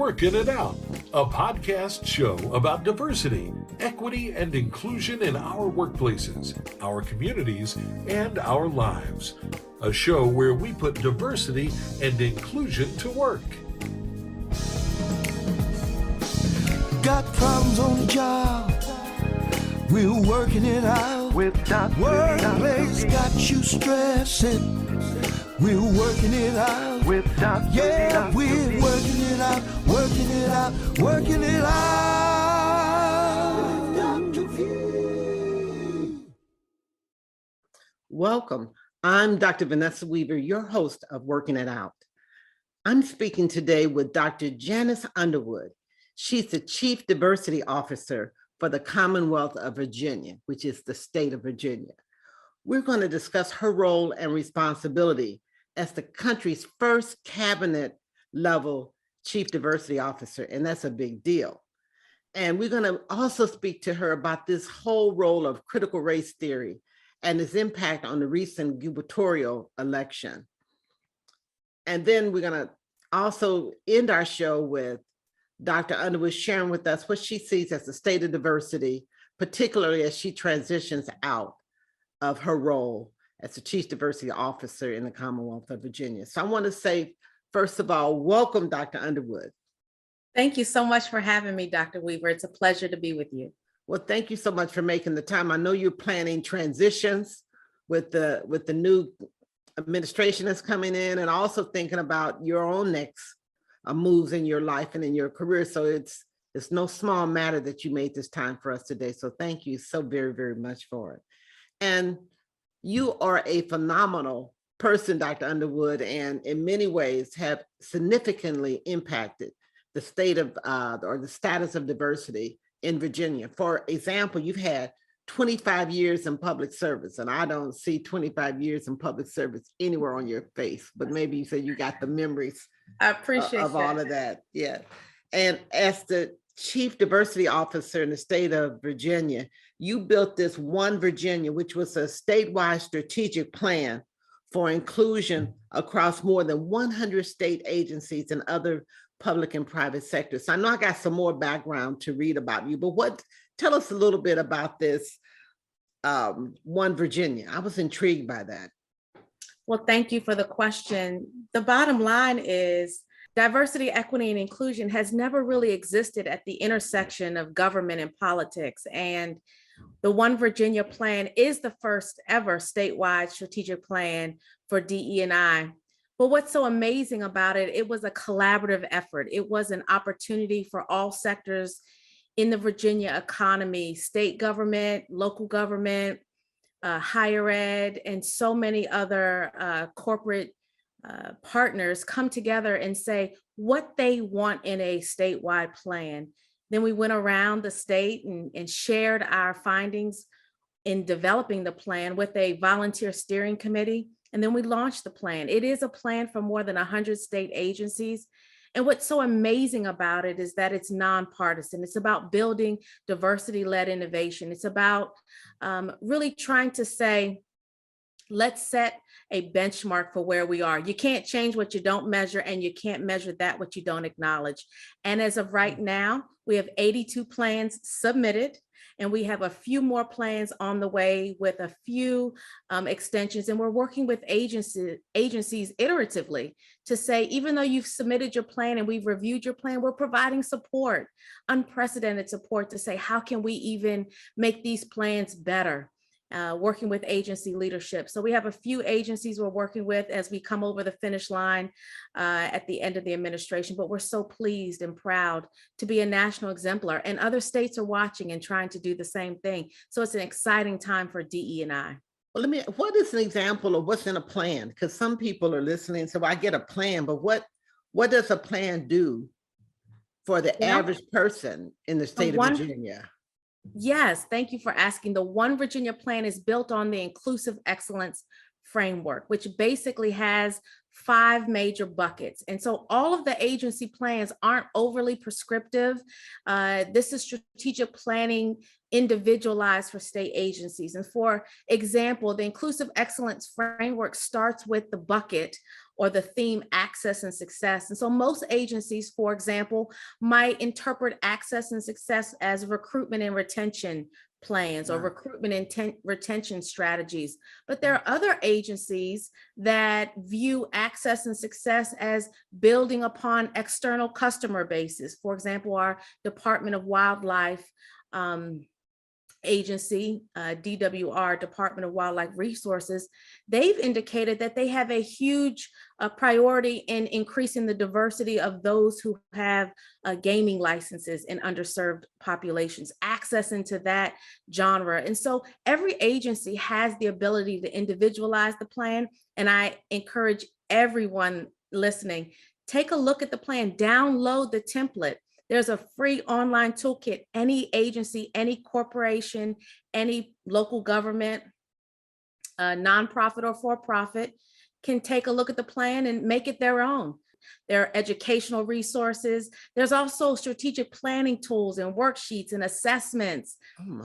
Working It Out, a podcast show about diversity, equity, and inclusion in our workplaces, our communities, and our lives. A show where we put diversity and inclusion to work. Got problems on the job, we're working it out. Workplace got you stressing, we're working it out. Yeah, we're working it out, working it out, working it out. Dr. V. Welcome. I'm Dr. Vanessa Weaver, your host of Working It Out. I'm speaking today with Dr. Janice Underwood. She's the Chief Diversity Officer for the Commonwealth of Virginia, which is the state of Virginia. We're going to discuss her role and responsibility as the country's first cabinet level Chief Diversity Officer, and that's a big deal. And we're going to also speak to her about this whole role of critical race theory and its impact on the recent gubernatorial election. And then we're going to also end our show with Dr. Underwood sharing with us what she sees as the state of diversity, particularly as she transitions out of her role as the Chief Diversity Officer in the Commonwealth of Virginia. So I want to say, first of all, welcome, Dr. Underwood. Thank you so much for having me, Dr. Weaver. It's a pleasure to be with you. Well, thank you so much for making the time. I know you're planning transitions with the new administration that's coming in, and also thinking about your own next moves in your life and in your career. So it's no small matter that you made this time for us today. So thank you so very, very much for it. And you are a phenomenal person, Dr. Underwood, and in many ways have significantly impacted the state of or the status of diversity in Virginia. For example, you've had 25 years in public service, and I don't see 25 years in public service anywhere on your face, but maybe you said you got the memories I appreciate of all of that. Yeah. And as the Chief Diversity Officer in the state of Virginia, you built this One Virginia, which was a statewide strategic plan for inclusion across more than 100 state agencies and other public and private sectors. So I know I got some more background to read about you, but tell us a little bit about this One Virginia. I was intrigued by that. Well, thank you for the question. The bottom line is diversity, equity, and inclusion has never really existed at the intersection of government and politics. And the One Virginia plan is the first ever statewide strategic plan for DE&I. But what's so amazing about it, it was a collaborative effort. It was an opportunity for all sectors in the Virginia economy, state government, local government, higher ed, and so many other corporate partners come together and say what they want in a statewide plan. Then we went around the state and shared our findings in developing the plan with a volunteer steering committee. And then we launched the plan. It is a plan for more than 100 state agencies. And what's so amazing about it is that it's nonpartisan. It's about building diversity-led innovation. It's about really trying to say, let's set a benchmark for where we are. You can't change what you don't measure, and you can't measure that what you don't acknowledge. And as of right now, we have 82 plans submitted, and we have a few more plans on the way with a few extensions. And we're working with agencies iteratively to say, even though you've submitted your plan and we've reviewed your plan, we're providing support, unprecedented support to say, how can we even make these plans better? Working with agency leadership. So we have a few agencies we're working with as we come over the finish line at the end of the administration, but we're so pleased and proud to be a national exemplar, and other states are watching and trying to do the same thing. So it's an exciting time for DE&I. Well, what is an example of what's in a plan? Because some people are listening, so I get a plan, but what does a plan do for the average person in the state of Virginia? Yes, thank you for asking. The One Virginia plan is built on the inclusive excellence framework, which basically has 5 major buckets. And so all of the agency plans aren't overly prescriptive. This is strategic planning individualized for state agencies. And for example, the inclusive excellence framework starts with the bucket or the theme access and success. And so most agencies, for example, might interpret access and success as recruitment and retention plans or recruitment and retention strategies. But there are other agencies that view access and success as building upon external customer bases. For example, our Department of Wildlife agency, DWR, Department of Wildlife Resources, they've indicated that they have a huge priority in increasing the diversity of those who have gaming licenses in underserved populations, access into that genre. And so every agency has the ability to individualize the plan. And I encourage everyone listening, take a look at the plan, download the template. There's a free online toolkit. Any agency, any corporation, any local government, nonprofit or for-profit can take a look at the plan and make it their own. There are educational resources. There's also strategic planning tools and worksheets and assessments.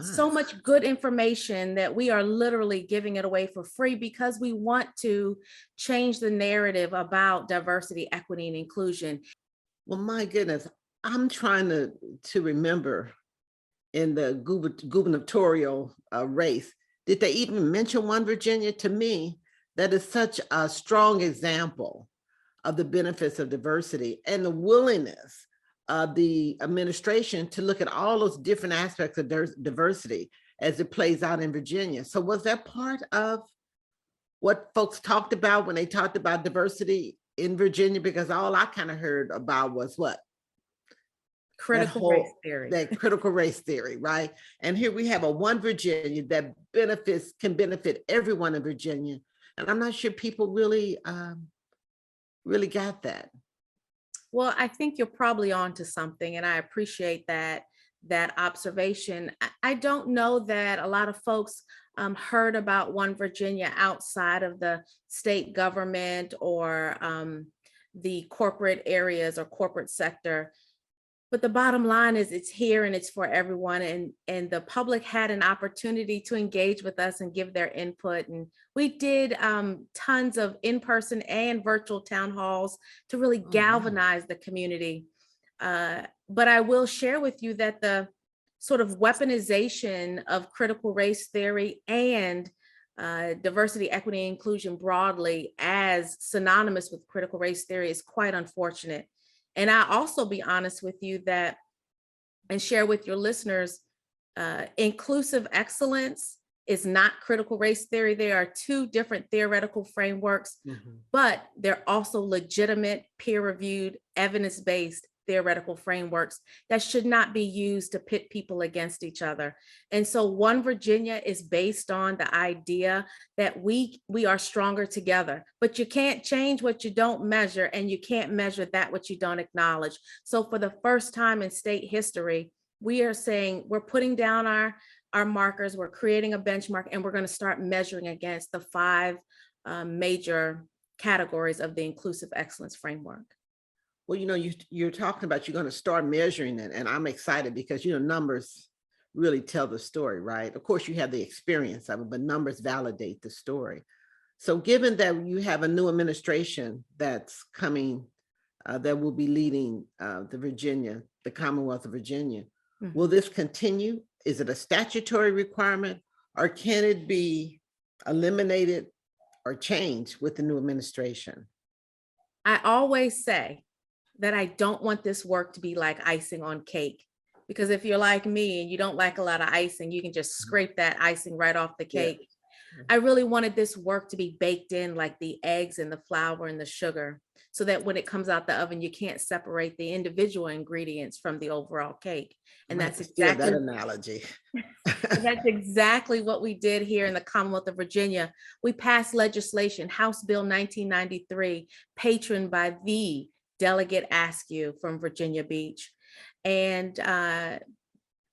So much good information that we are literally giving it away for free because we want to change the narrative about diversity, equity, and inclusion. Well, my goodness. I'm trying to remember in the gubernatorial race, did they even mention one Virginia? To me, that is such a strong example of the benefits of diversity and the willingness of the administration to look at all those different aspects of diversity as it plays out in Virginia. So was that part of what folks talked about when they talked about diversity in Virginia? Because all I kind of heard about was what? Critical race theory. That critical race theory, right? And here we have a one Virginia that can benefit everyone in Virginia. And I'm not sure people really got that. Well, I think you're probably onto something, and I appreciate that observation. I don't know that a lot of folks heard about One Virginia outside of the state government or the corporate areas or corporate sector. But the bottom line is it's here and it's for everyone. And the public had an opportunity to engage with us and give their input. And we did tons of in-person and virtual town halls to really galvanize the community. But I will share with you that the sort of weaponization of critical race theory and diversity, equity, and inclusion broadly as synonymous with critical race theory is quite unfortunate. And I'll also be honest with you that, and share with your listeners, inclusive excellence is not critical race theory. There are two different theoretical frameworks, but they're also legitimate, peer-reviewed, evidence-based theoretical frameworks that should not be used to pit people against each other. And so One Virginia is based on the idea that we are stronger together, but you can't change what you don't measure, and you can't measure that what you don't acknowledge. So for the first time in state history, we are saying we're putting down our markers, we're creating a benchmark, and we're going to start measuring against the 5 major categories of the inclusive excellence framework. Well, you're talking about you're going to start measuring it, and I'm excited because, numbers really tell the story, right? Of course, you have the experience of it, but numbers validate the story. So given that you have a new administration that's coming, that will be leading the Commonwealth of Virginia, will this continue? Is it a statutory requirement, or can it be eliminated or changed with the new administration? I always say that I don't want this work to be like icing on cake, because if you're like me and you don't like a lot of icing, you can just scrape that icing right off the cake. Yeah. I really wanted this work to be baked in like the eggs and the flour and the sugar, so that when it comes out the oven, you can't separate the individual ingredients from the overall cake. And that's exactly that analogy. That's exactly what we did here in the Commonwealth of Virginia. We passed legislation, House Bill 1993, patroned by the Delegate Askew from Virginia Beach. And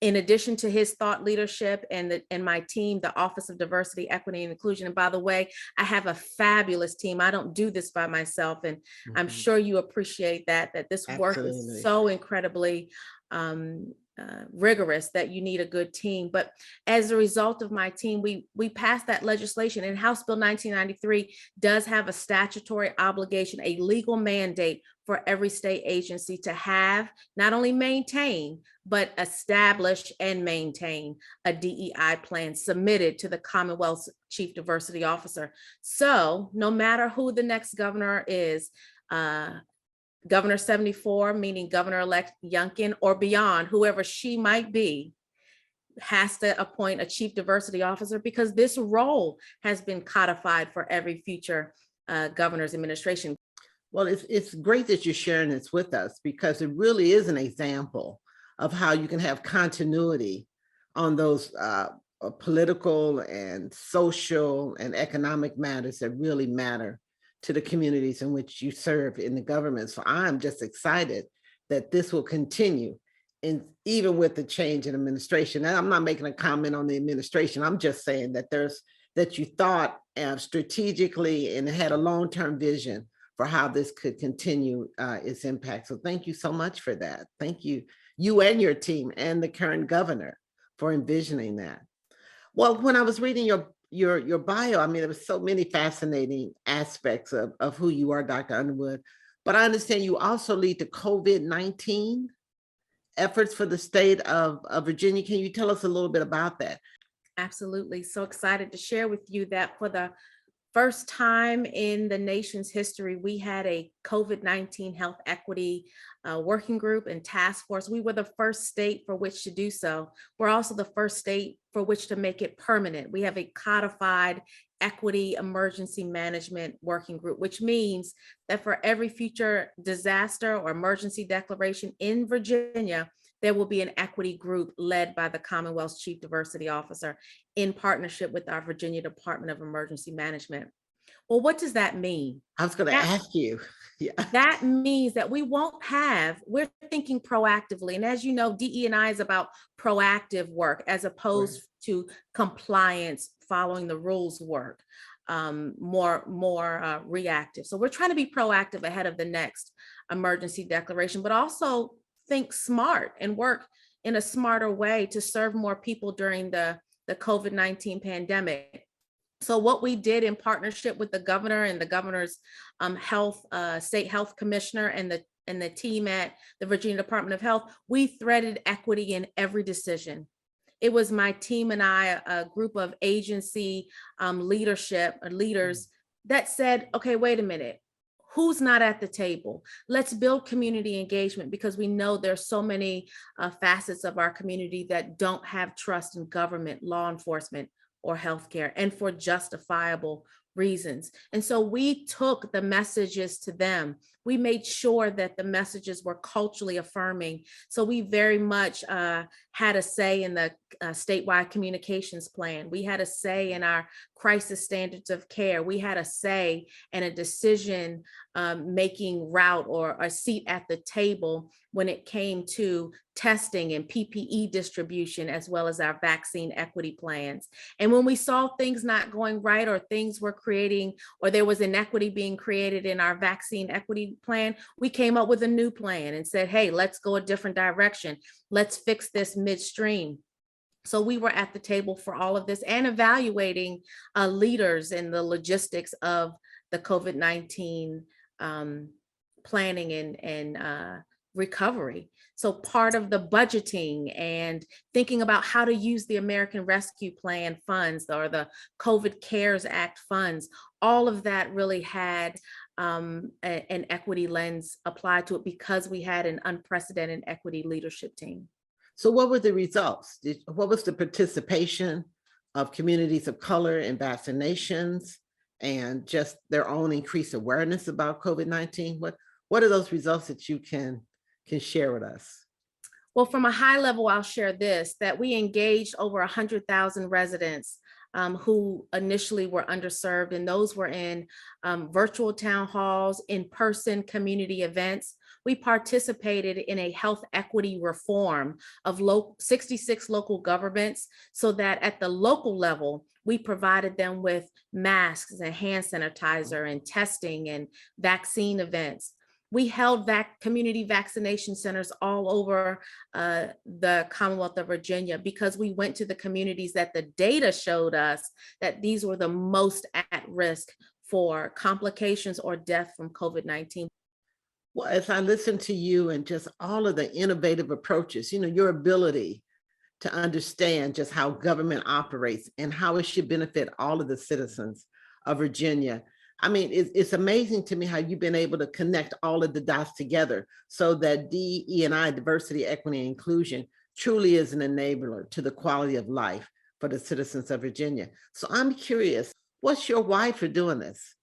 in addition to his thought leadership and my team, the Office of Diversity, Equity, and Inclusion. And by the way, I have a fabulous team. I don't do this by myself. And I'm sure you appreciate that this work is so incredibly rigorous that you need a good team. But as a result of my team, we passed that legislation, and House Bill 1993 does have a statutory obligation, a legal mandate for every state agency to have, not only maintain, but establish and maintain a DEI plan submitted to the Commonwealth's Chief Diversity Officer. So no matter who the next governor is, Governor 74, meaning Governor-elect Youngkin or beyond, whoever she might be, has to appoint a chief diversity officer, because this role has been codified for every future governor's administration. Well, it's great that you're sharing this with us, because it really is an example of how you can have continuity on those political and social and economic matters that really matter to the communities in which you serve in the government. So I'm just excited that this will continue, and even with the change in administration. And I'm not making a comment on the administration. I'm just saying that that you thought strategically and had a long-term vision for how this could continue its impact. So thank you so much for that. Thank you, you and your team and the current governor, for envisioning that. Well, when I was reading your bio, I mean, there was so many fascinating aspects of who you are, Dr. Underwood, but I understand you also lead the COVID-19 efforts for the state of Virginia. Can you tell us a little bit about that? Absolutely. So excited to share with you that for the first time in the nation's history, we had a COVID-19 health equity working group and task force. We were the first state for which to do so. We're also the first state for which to make it permanent. We have a codified equity emergency management working group, which means that for every future disaster or emergency declaration in Virginia, there will be an equity group led by the Commonwealth's Chief Diversity Officer in partnership with our Virginia Department of Emergency Management. Well, what does that mean? I was going to ask you. Yeah. That means that we're thinking proactively. And as you know, DE&I is about proactive work as opposed to compliance, following the rules work, more reactive. So we're trying to be proactive ahead of the next emergency declaration, but also think smart and work in a smarter way to serve more people during the COVID-19 pandemic. So what we did in partnership with the governor and the governor's state health commissioner and the team at the Virginia Department of Health, we threaded equity in every decision. It was my team and I, a group of agency leaders that said, okay, wait a minute. Who's not at the table? Let's build community engagement, because we know there's so many facets of our community that don't have trust in government, law enforcement, or healthcare, and for justifiable reasons. And so we took the messages to them. We made sure that the messages were culturally affirming. So we very much had a say in the statewide communications plan. We had a say in our crisis standards of care. We had a say and a decision making route or a seat at the table when it came to testing and PPE distribution, as well as our vaccine equity plans. And when we saw things not going right, or things were creating, or there was inequity being created in our vaccine equity plan, we came up with a new plan and said, hey, let's go a different direction. Let's fix this midstream. So we were at the table for all of this and evaluating leaders in the logistics of the COVID-19 planning and recovery. So part of the budgeting and thinking about how to use the American Rescue Plan funds or the COVID CARES Act funds, all of that really had an equity lens applied to it, because we had an unprecedented equity leadership team. So what were the results? What was the participation of communities of color in vaccinations and just their own increased awareness about COVID-19? What are those results that you can share with us? Well, from a high level, I'll share this, that we engaged over 100,000 residents who initially were underserved, and those were in virtual town halls, in-person community events. We participated in a health equity reform of 66 local governments, so that at the local level, we provided them with masks and hand sanitizer and testing and vaccine events. we held community vaccination centers all over the Commonwealth of Virginia, because we went to the communities that the data showed us that these were the most at risk for complications or death from COVID-19. Well, as I listen to you and just all of the innovative approaches, your ability to understand just how government operates and how it should benefit all of the citizens of Virginia. I mean, it's amazing to me how you've been able to connect all of the dots together so that DE&I, diversity, equity, and inclusion, truly is an enabler to the quality of life for the citizens of Virginia. So I'm curious, what's your why for doing this?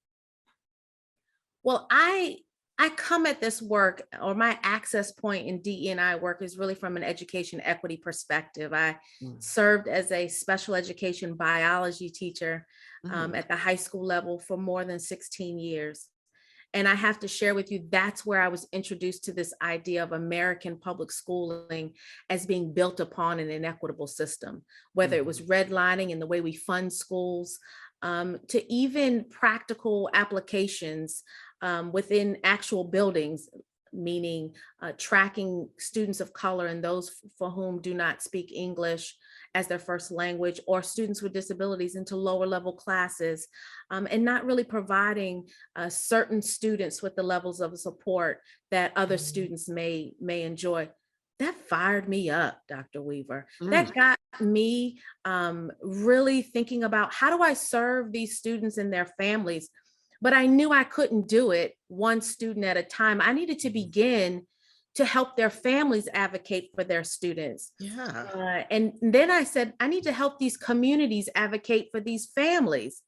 Well, I come at this work, or my access point in DE&I work is really from an education equity perspective. I served as a special education biology teacher at the high school level for more than 16 years. And I have to share with you, that's where I was introduced to this idea of American public schooling as being built upon an inequitable system, whether it was redlining and the way we fund schools, to even practical applications within actual buildings, meaning tracking students of color and those for whom do not speak English as their first language, or students with disabilities into lower level classes, and not really providing certain students with the levels of support that other students may enjoy. That fired me up, Dr. Weaver. That got me really thinking about, how do I serve these students and their families? But I knew I couldn't do it one student at a time. I needed to begin to help their families advocate for their students. And then I said, I need to help these communities advocate for these families.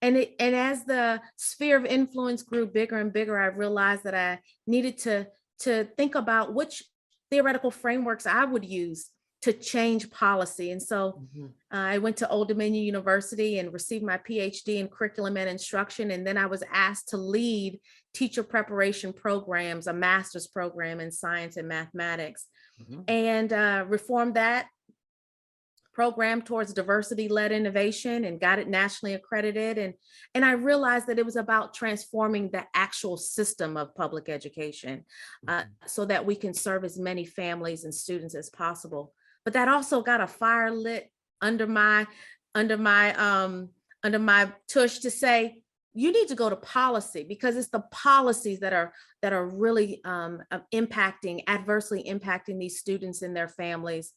And as the sphere of influence grew bigger and bigger, I realized that I needed to think about which theoretical frameworks I would use to change policy. And so I went to Old Dominion University and received my PhD in curriculum and instruction. And then I was asked to lead teacher preparation programs, a master's program in science and mathematics, and reformed that program towards diversity-led innovation and got it nationally accredited. And I realized that it was about transforming the actual system of public education so that we can serve as many families and students as possible. But that also got a fire lit under my tush to say, you need to go to policy, because it's the policies that are really adversely impacting these students and their families.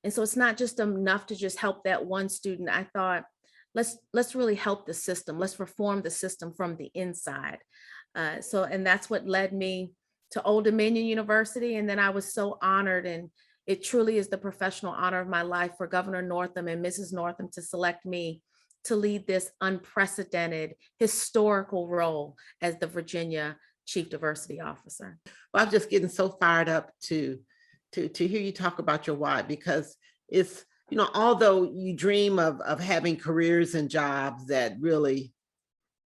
And so it's not just enough to just help that one student. I thought, let's really help the system. Let's reform the system from the inside. And that's what led me to Old Dominion University. And then I was so honored, and it truly is the professional honor of my life for Governor Northam and Mrs. Northam to select me to lead this unprecedented historical role as the Virginia Chief Diversity Officer. Well, I'm just getting so fired up to hear you talk about your why, because it's, although you dream of having careers and jobs that really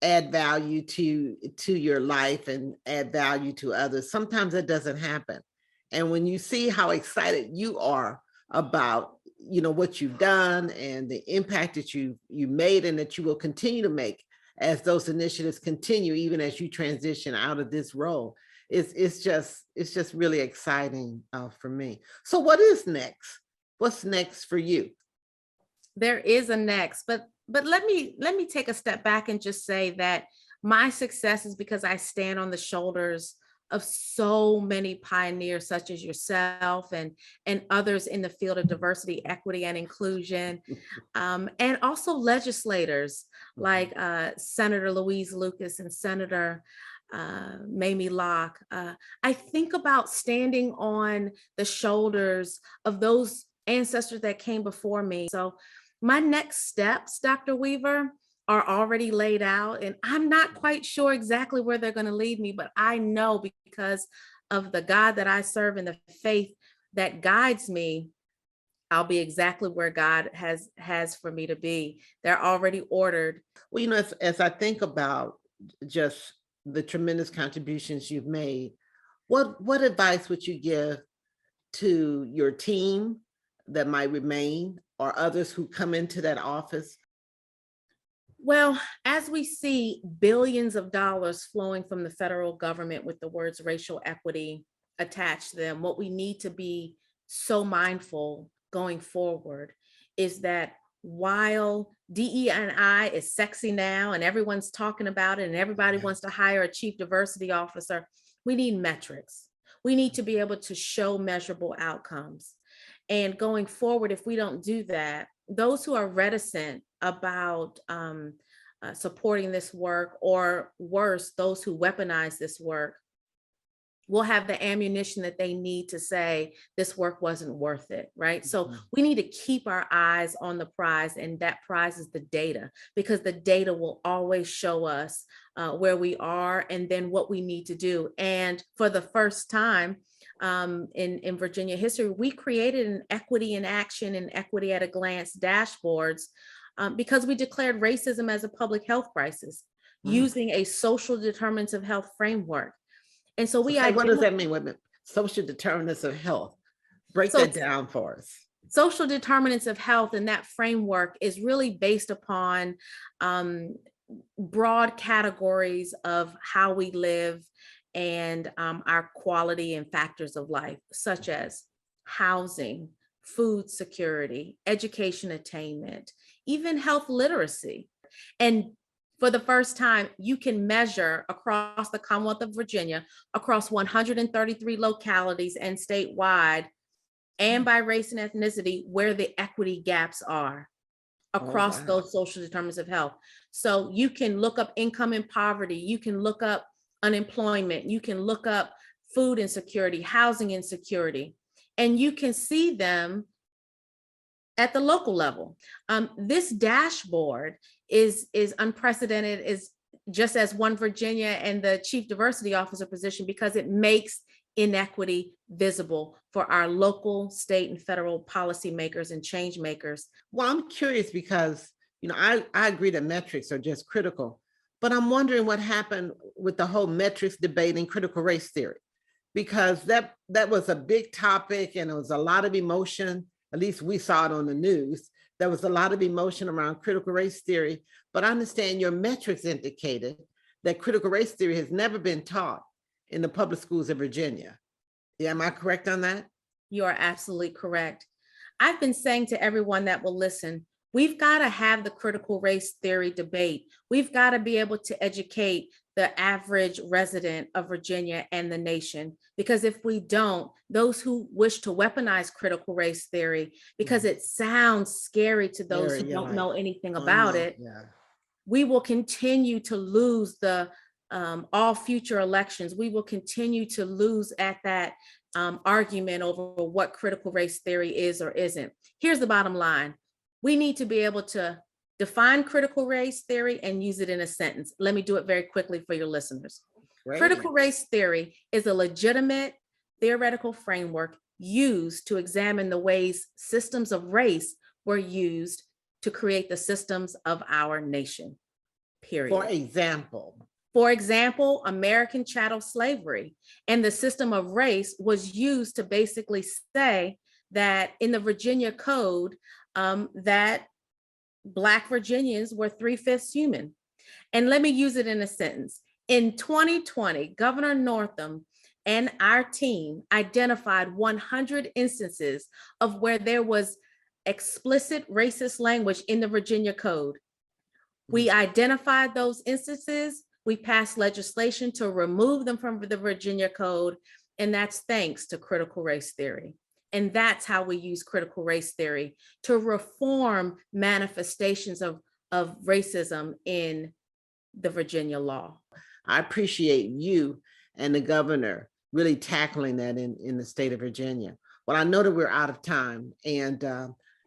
add value to your life and add value to others, sometimes it doesn't happen. And when you see how excited you are about, what you've done and the impact that you made and that you will continue to make as those initiatives continue, even as you transition out of this role, it's just really exciting for me. So what is next? What's next for you? There is a next, but let me take a step back and just say that my success is because I stand on the shoulders of so many pioneers such as yourself and others in the field of diversity, equity, and inclusion, and also legislators like Senator Louise Lucas and Senator Mamie Locke. I think about standing on the shoulders of those ancestors that came before me. So my next steps, Dr. Weaver, are already laid out, and I'm not quite sure exactly where they're going to lead me, but I know, because of the God that I serve and the faith that guides me, I'll be exactly where God has for me to be. They're already ordered. Well, as I think about just the tremendous contributions you've made, what advice would you give to your team that might remain, or others who come into that office? Well, as we see billions of dollars flowing from the federal government with the words racial equity attached to them, what we need to be so mindful going forward is that while DE&I is sexy now and everyone's talking about it and everybody wants to hire a chief diversity officer, we need metrics. We need to be able to show measurable outcomes. And going forward, if we don't do that, those who are reticent about supporting this work, or worse, those who weaponize this work, will have the ammunition that they need to say this work wasn't worth it, right? So we need to keep our eyes on the prize, and that prize is the data, because the data will always show us where we are and then what we need to do. And for the first time, in Virginia history, we created an equity in action and equity at a glance dashboards because we declared racism as a public health crisis using a social determinants of health framework. And so what does that mean? Wait a minute. Social determinants of health. Break that down for us. Social determinants of health and that framework is really based upon broad categories of how we live and our quality and factors of life, such as housing, food security, education attainment, even health literacy. And for the first time, you can measure across the Commonwealth of Virginia, across 133 localities and statewide, and by race and ethnicity, where the equity gaps are across those social determinants of health. So you can look up income and poverty, you can look up unemployment, you can look up food insecurity, housing insecurity, and you can see them at the local level. This dashboard is unprecedented, is just as One Virginia and the Chief Diversity Officer position, because it makes inequity visible for our local, state, and federal policymakers and change makers. Well, I'm curious because, I agree that metrics are just critical, but I'm wondering what happened with the whole metrics debate in critical race theory, because that was a big topic and it was a lot of emotion. At least we saw it on the news. There was a lot of emotion around critical race theory, but I understand your metrics indicated that critical race theory has never been taught in the public schools of Virginia. Yeah, am I correct on that? You are absolutely correct. I've been saying to everyone that will listen, we've got to have the critical race theory debate. We've got to be able to educate the average resident of Virginia and the nation, because if we don't, those who wish to weaponize critical race theory, because it sounds scary to those who don't know anything about it, we will continue to lose the all future elections. We will continue to lose at that argument over what critical race theory is or isn't. Here's the bottom line. We need to be able to define critical race theory and use it in a sentence. Let me do it very quickly for your listeners. Great. Critical race theory is a legitimate theoretical framework used to examine the ways systems of race were used to create the systems of our nation, period. For example, American chattel slavery and the system of race was used to basically say that in the Virginia Code, that Black Virginians were 3/5 human. And let me use it in a sentence. In 2020, Governor Northam and our team identified 100 instances of where there was explicit racist language in the Virginia Code. We identified those instances. We passed legislation to remove them from the Virginia Code, and that's thanks to critical race theory. And that's how we use critical race theory to reform manifestations of racism in the Virginia law. I appreciate you and the governor really tackling that in the state of Virginia. Well, I know that we're out of time, and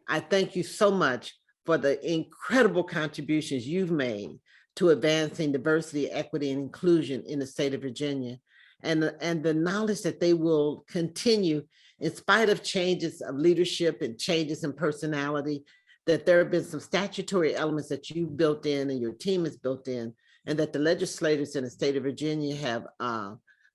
I thank you so much for the incredible contributions you've made to advancing diversity, equity, and inclusion in the state of Virginia, and the knowledge that they will continue in spite of changes of leadership and changes in personality, that there have been some statutory elements that you've built in and your team has built in, and that the legislators in the state of Virginia have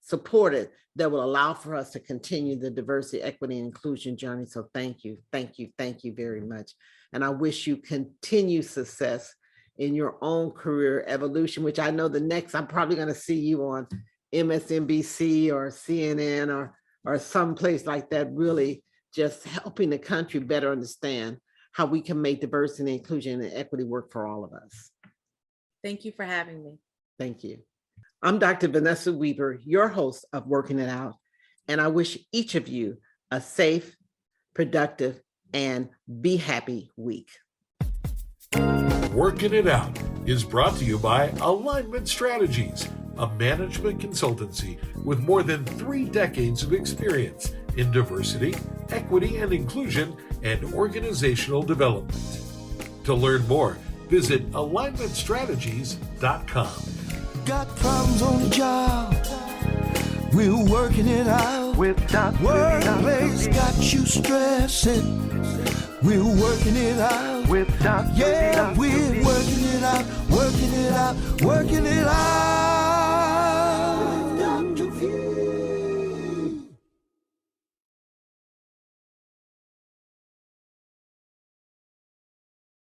supported, that will allow for us to continue the diversity, equity, and inclusion journey. So thank you very much. And I wish you continued success in your own career evolution, which I know the next, I'm probably going to see you on MSNBC or CNN or someplace like that, really just helping the country better understand how we can make diversity, inclusion, and equity work for all of us. Thank you for having me. Thank you. I'm Dr. Vanessa Weaver, your host of Working It Out, and I wish each of you a safe, productive, and be happy week. Working It Out is brought to you by Alignment Strategies, a management consultancy with more than 3 decades of experience in diversity, equity and inclusion, and organizational development. To learn more, visit alignmentstrategies.com. Got problems on the job, we're working it out. Workplace got you stressing, we're working it out. Yeah, we're working it out, working it out, working it out.